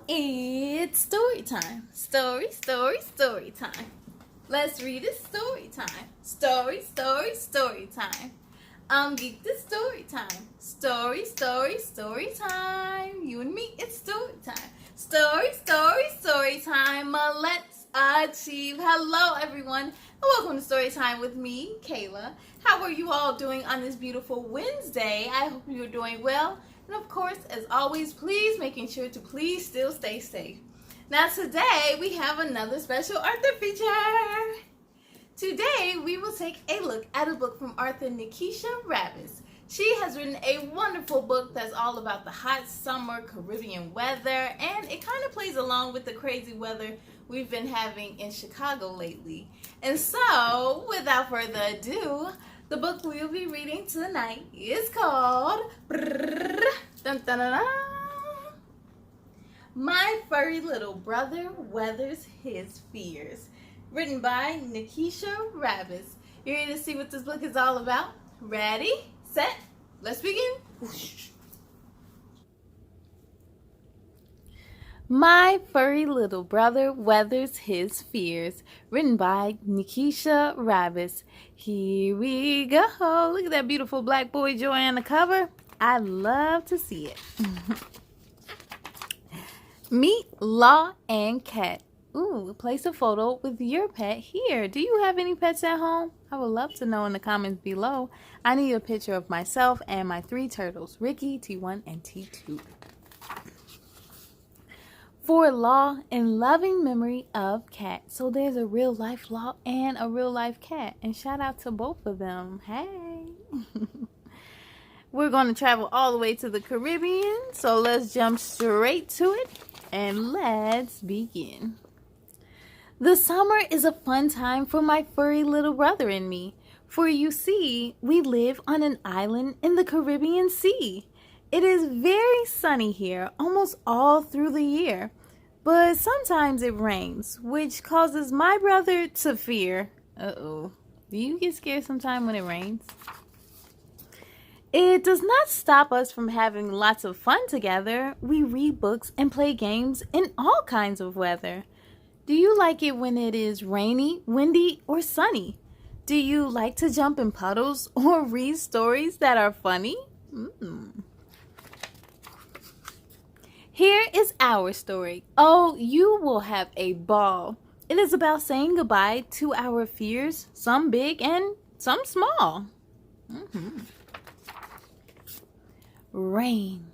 It's story time. Story time. Let's read it story time. Story time. Geek this story time. Story time. You and me, it's story time. Story time. Let's achieve. Hello, everyone, and welcome to Story Time with me, Kayla. How are you all doing on this beautiful Wednesday? I hope you're doing well. And of course, as always, please making sure to please still stay safe. Now today, we have another special author feature. Today, we will take a look at a book from author Nikisha Rabess. She has written a wonderful book that's all about the hot summer Caribbean weather, and it kind of plays along with the crazy weather we've been having in Chicago lately. And so, without further ado, the book we'll be reading tonight is called My Furry Little Brother Weathers His Fears, written by Nikisha Rabess. You ready to see what this book is all about? Ready, set, let's begin. My Furry Little Brother Weathers His Fears, written by Nikisha Rabess. Here we go. Look at that beautiful black boy joy on the cover. I love to see it. Meet Law and Khat. Ooh, place a photo with your pet here. Do you have any pets at home? I would love to know in the comments below. I need a picture of myself and my 3 turtles, Ricky, T1, and T2. For Law, in loving memory of Khat. So there's a real life Law and a real life Khat. And shout out to both of them. Hey. We're going to travel all the way to the Caribbean. So let's jump straight to it. And let's begin. The summer is a fun time for my furry little brother and me. For you see, we live on an island in the Caribbean Sea. It is very sunny here almost all through the year, but sometimes it rains, which causes my brother to fear. Uh-oh. Do you get scared sometime when it rains? It does not stop us from having lots of fun together. We read books and play games in all kinds of weather. Do you like it when it is rainy, windy, or sunny? Do you like to jump in puddles or read stories that are funny? Here is our story. Oh, you will have a ball. It is about saying goodbye to our fears, some big and some small. Rain.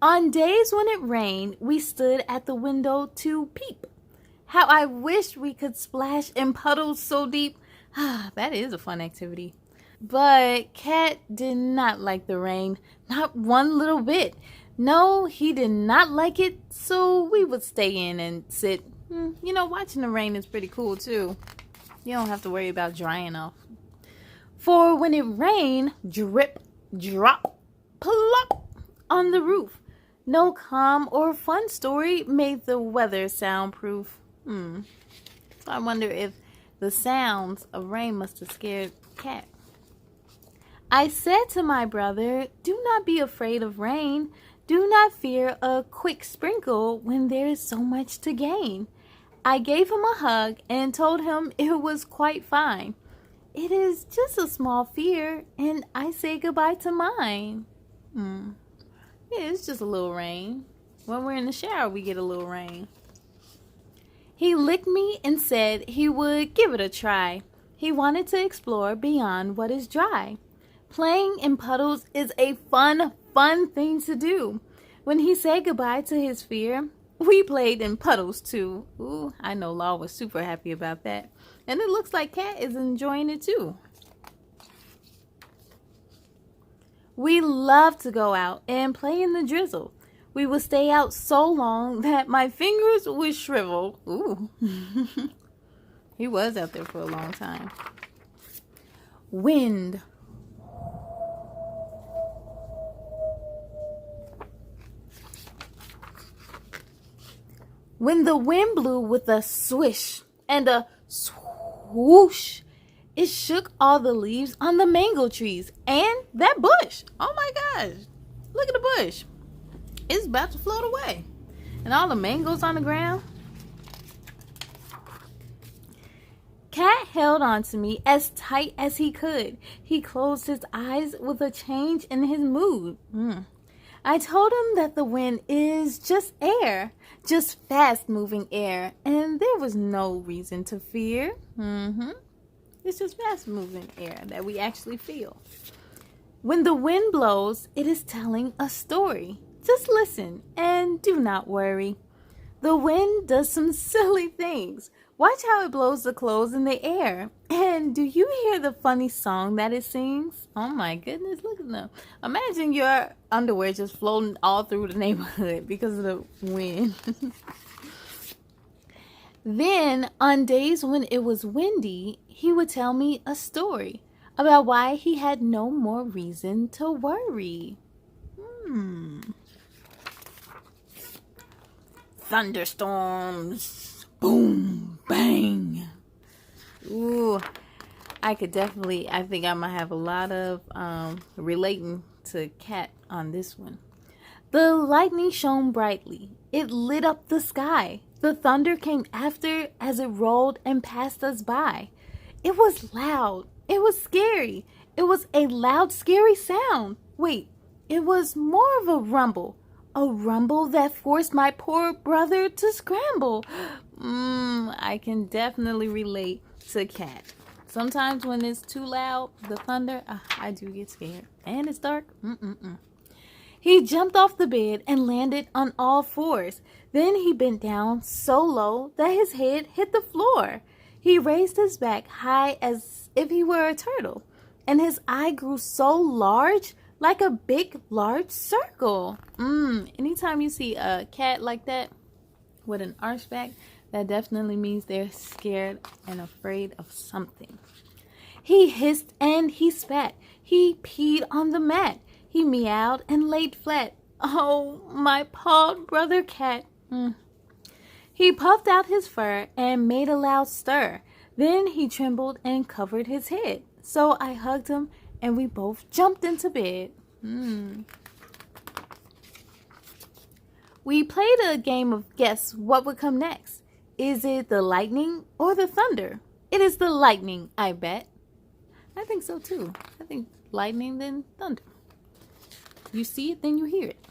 On days when it rained, we stood at the window to peep. How I wished we could splash in puddles so deep. That is a fun activity. But Khat did not like the rain, not one little bit. No, he did not like it, so we would stay in and sit. You know, watching the rain is pretty cool too. You don't have to worry about drying off. For when it rained, drip, drop, plop on the roof. No calm or fun story made the weather soundproof. So I wonder if the sounds of rain must have scared Khat. I said to my brother, do not be afraid of rain. Do not fear a quick sprinkle when there is so much to gain. I gave him a hug and told him it was quite fine. It is just a small fear, and I say goodbye to mine. Yeah, it's just a little rain. When we're in the shower, we get a little rain. He licked me and said he would give it a try. He wanted to explore beyond what is dry. Playing in puddles is a fun thing to do. When he said goodbye to his fear, we played in puddles too. Ooh, I know Law was super happy about that. And it looks like Khat is enjoying it too. We love to go out and play in the drizzle. We would stay out so long that my fingers would shrivel. Ooh. He was out there for a long time. Wind. When the wind blew with a swish and a swoosh, it shook all the leaves on the mango trees and that bush. Oh my gosh. Look at the bush. It's about to float away. And all the mangoes on the ground. Khat held on to me as tight as he could. He closed his eyes with a change in his mood. I told him that the wind is just air, just fast-moving air, and there was no reason to fear. It's just fast-moving air that we actually feel. When the wind blows, it is telling a story. Just listen and do not worry. The wind does some silly things. Watch how it blows the clothes in the air. And do you hear the funny song that it sings? Oh my goodness, look at them. Imagine your underwear just floating all through the neighborhood because of the wind. Then, on days when it was windy, he would tell me a story about why he had no more reason to worry. Thunderstorms. Boom, bang. Ooh, I think I might have a lot of relating to Khat on this one. The lightning shone brightly. It lit up the sky. The thunder came after as it rolled and passed us by. It was loud. It was scary. It was a loud, scary sound. Wait, it was more of a rumble. A rumble that forced my poor brother to scramble. I can definitely relate to Khat. Sometimes when it's too loud, the thunder, I do get scared. And it's dark. He jumped off the bed and landed on all fours. Then he bent down so low that his head hit the floor. He raised his back high as if he were a turtle. And his eye grew so large, like a big, large circle. Anytime you see a cat like that with an arched back, that definitely means they're scared and afraid of something. He hissed and he spat. He peed on the mat. He meowed and laid flat. Oh, my pawed brother Khat. He puffed out his fur and made a loud stir. Then he trembled and covered his head. So I hugged him and we both jumped into bed. We played a game of guess what would come next. Is it the lightning or the thunder? It is the lightning, I bet. I think so too. I think lightning then thunder. You see it, then you hear it.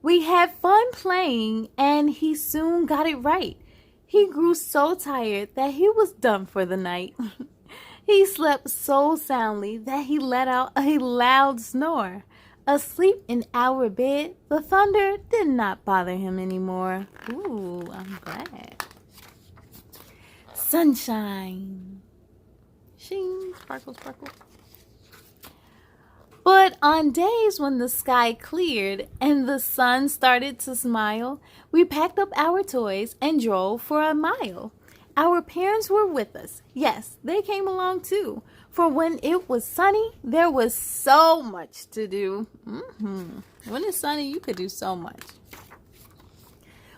We had fun playing and he soon got it right. He grew so tired that he was done for the night. He slept so soundly that he let out a loud snore. Asleep in our bed, the thunder did not bother him anymore. Ooh, I'm glad. Sunshine. Shing, sparkle, sparkle. But on days when the sky cleared and the sun started to smile, we packed up our toys and drove for a mile. Our parents were with us. Yes, they came along too. For when it was sunny, there was so much to do. When it's sunny, you could do so much.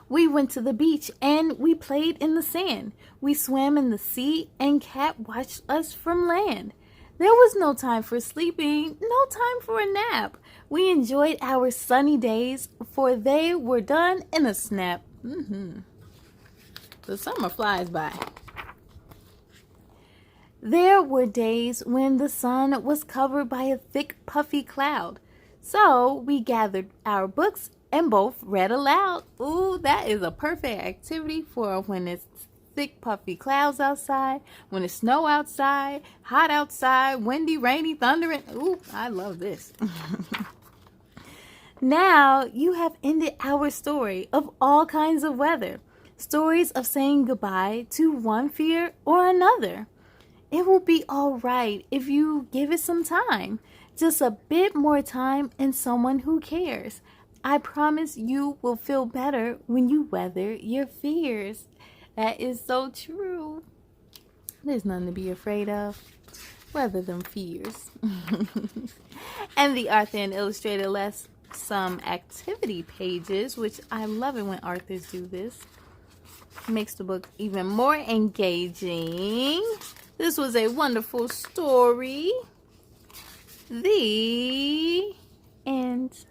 We went to the beach and we played in the sand. We swam in the sea and Khat watched us from land. There was no time for sleeping, no time for a nap. We enjoyed our sunny days, for they were done in a snap. The summer flies by. There were days when the sun was covered by a thick, puffy cloud. So we gathered our books and both read aloud. Ooh, that is a perfect activity for when it's thick, puffy clouds outside, when it's snow outside, hot outside, windy, rainy, thundering. Ooh, I love this. Now you have ended our story of all kinds of weather. Stories of saying goodbye to one fear or another. It will be all right if you give it some time. Just a bit more time and someone who cares. I promise you will feel better when you weather your fears. That is so true. There's nothing to be afraid of. Weather them fears. And the Author and Illustrator left some activity pages, which I love it when authors do this. Makes the book even more engaging. This was a wonderful story. The end.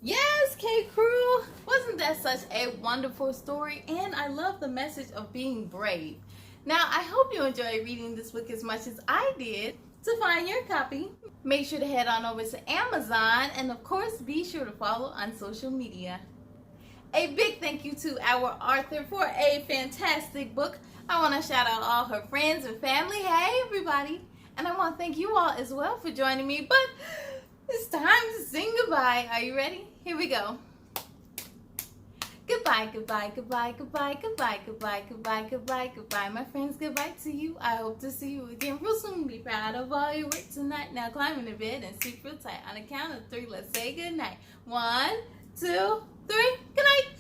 Yes, K Crew. Wasn't that such a wonderful story? And I love the message of being brave. Now, I hope you enjoyed reading this book as much as I did. To find your copy, make sure to head on over to Amazon, and of course, be sure to follow on social media. A big thank you to our author for a fantastic book. I want to shout out all her friends and family. Hey, everybody. And I want to thank you all as well for joining me. But it's time to sing goodbye. Are you ready? Here we go. Goodbye, goodbye, goodbye, goodbye, goodbye, goodbye, goodbye, goodbye, goodbye. My friends, goodbye to you. I hope to see you again real soon. Be proud of all your work tonight. Now climb into bed and sleep real tight. On the count of 3, let's say goodnight. 1, 2, 3. Good night.